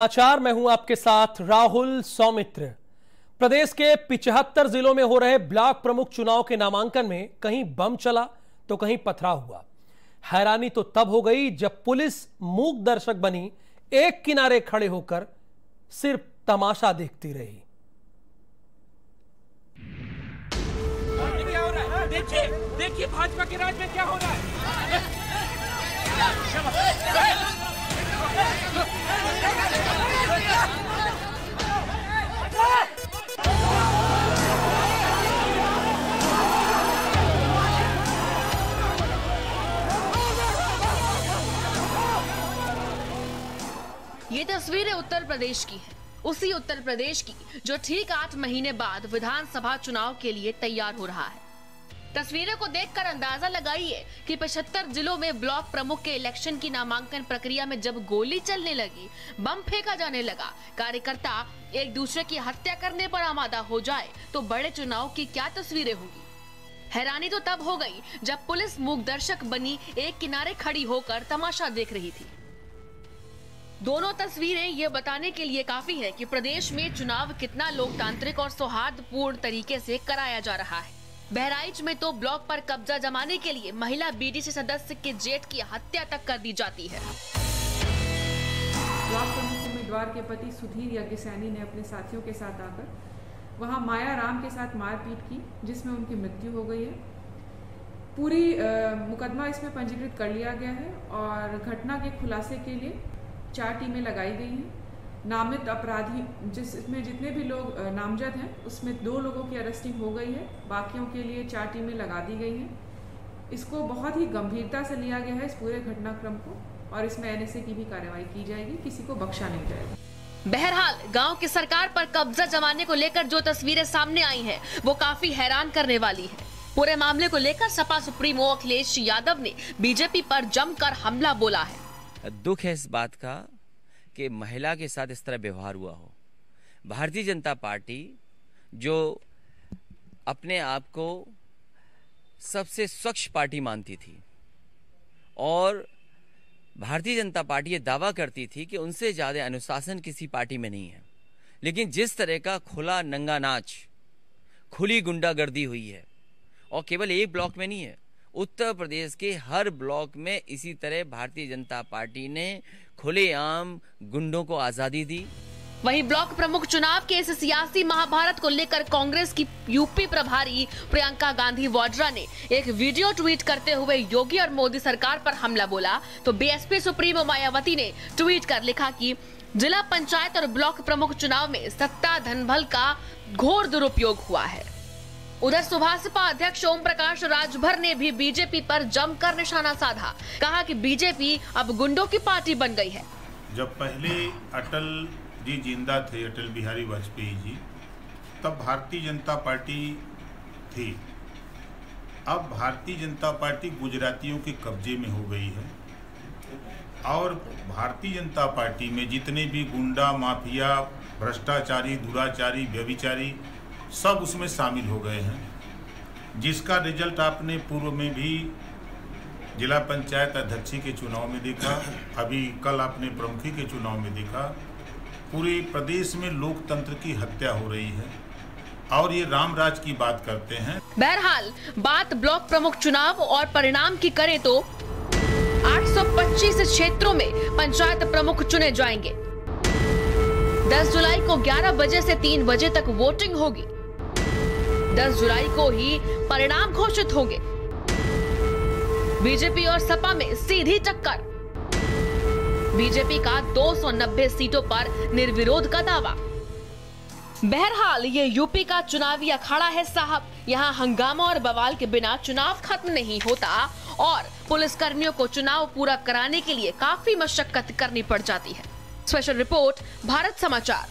समाचार में हूं आपके साथ राहुल सौमित्र। प्रदेश के 75 जिलों में हो रहे ब्लॉक प्रमुख चुनाव के नामांकन में कहीं बम चला तो कहीं पथराव हुआ। हैरानी तो तब हो गई जब पुलिस मूक दर्शक बनी, एक किनारे खड़े होकर सिर्फ तमाशा देखती रही। देखिए भाजपा के राज में क्या हो रहा है। ये तस्वीरें उत्तर प्रदेश की है, उसी उत्तर प्रदेश की जो ठीक 8 महीने बाद विधानसभा चुनाव के लिए तैयार हो रहा है। तस्वीरों को देखकर अंदाजा लगाइए कि 75 जिलों में ब्लॉक प्रमुख के इलेक्शन की नामांकन प्रक्रिया में जब गोली चलने लगी, बम फेंका जाने लगा, कार्यकर्ता एक दूसरे की हत्या करने पर आमादा हो जाए तो बड़े चुनाव की क्या तस्वीरें होंगी। हैरानी तो तब हो गई जब पुलिस मूक दर्शक बनी, एक किनारे खड़ी होकर तमाशा देख रही थी। दोनों तस्वीरें ये बताने के लिए काफी है कि प्रदेश में चुनाव कितना लोकतांत्रिक और सौहार्दपूर्ण तरीके से कराया जा रहा है। बहराइच में तो ब्लॉक पर कब्जा जमाने के लिए महिला बीडीसी सदस्य के जेठ की हत्या तक कर दी जाती है। ब्लॉक प्रमुख उम्मीदवार के पति सुधीर यज्ञसैनी ने अपने साथियों के साथ आकर वहां माया राम के साथ मारपीट की, जिसमें उनकी मृत्यु हो गई है। पूरी मुकदमा इसमें पंजीकृत कर लिया गया है और घटना के खुलासे के लिए 4 टीमें लगाई गई हैं। नामित अपराधी जिसमें जितने भी लोग नामजद हैं उसमें 2 लोगों की अरेस्टिंग हो गई है, बाकियों के लिए 4 टीमें लगा दी गई हैं। इसको बहुत ही गंभीरता से लिया गया है इस पूरे घटनाक्रम को, और इसमें एनएसए की भी कार्रवाई की जाएगी, किसी को बख्शा नहीं जाएगा। बहरहाल गांव की सरकार पर कब्जा जमाने को लेकर जो तस्वीरें सामने आई हैं, वो काफी हैरान करने वाली है। पूरे मामले को लेकर सपा सुप्रीमो अखिलेश यादव ने बीजेपी पर जमकर हमला बोला है। दुख है इस बात का कि महिला के साथ इस तरह व्यवहार हुआ हो। भारतीय जनता पार्टी जो अपने आप को सबसे स्वच्छ पार्टी मानती थी और भारतीय जनता पार्टी ये दावा करती थी कि उनसे ज़्यादा अनुशासन किसी पार्टी में नहीं है, लेकिन जिस तरह का खुला नंगा नाच, खुली गुंडागर्दी हुई है, और केवल एक ब्लॉक में नहीं है, उत्तर प्रदेश के हर ब्लॉक में इसी तरह भारतीय जनता पार्टी ने खुलेआम गुंडों को आजादी दी। वहीं ब्लॉक प्रमुख चुनाव के इस सियासी महाभारत को लेकर कांग्रेस की यूपी प्रभारी प्रियंका गांधी वाड्रा ने एक वीडियो ट्वीट करते हुए योगी और मोदी सरकार पर हमला बोला, तो बीएसपी सुप्रीमो मायावती ने ट्वीट कर लिखा कि जिला पंचायत और ब्लॉक प्रमुख चुनाव में सत्ता धनबल का घोर दुरुपयोग हुआ है। उधर सुभाषपा अध्यक्ष ओम प्रकाश राजभर ने भी बीजेपी पर जमकर निशाना साधा, कहा कि बीजेपी अब गुंडों की पार्टी बन गई है। जब पहले अटल जी जिंदा थे, अटल बिहारी वाजपेयी जी, तब भारतीय जनता पार्टी थी। अब भारतीय जनता पार्टी गुजरातियों के कब्जे में हो गई है और भारतीय जनता पार्टी में जितने भी गुंडा, माफिया, भ्रष्टाचारी, दुराचारी, व्यभिचारी सब उसमें शामिल हो गए हैं, जिसका रिजल्ट आपने पूर्व में भी जिला पंचायत अध्यक्ष के चुनाव में देखा, अभी कल आपने प्रमुखी के चुनाव में देखा। पूरे प्रदेश में लोकतंत्र की हत्या हो रही है और ये रामराज की बात करते हैं। बहरहाल बात ब्लॉक प्रमुख चुनाव और परिणाम की करें तो 825 क्षेत्रों में पंचायत प्रमुख चुने जाएंगे। 10 जुलाई को 11 बजे से 3 बजे तक वोटिंग होगी। 10 जुलाई को ही परिणाम घोषित होंगे। बीजेपी और सपा में सीधी टक्कर। बीजेपी का 290 सीटों पर निर्विरोध का दावा। बहरहाल ये यूपी का चुनावी अखाड़ा है साहब। यहाँ हंगामा और बवाल के बिना चुनाव खत्म नहीं होता और पुलिसकर्मियों को चुनाव पूरा कराने के लिए काफी मशक्कत करनी पड़ जाती है। स्पेशल रिपोर्ट, भारत समाचार।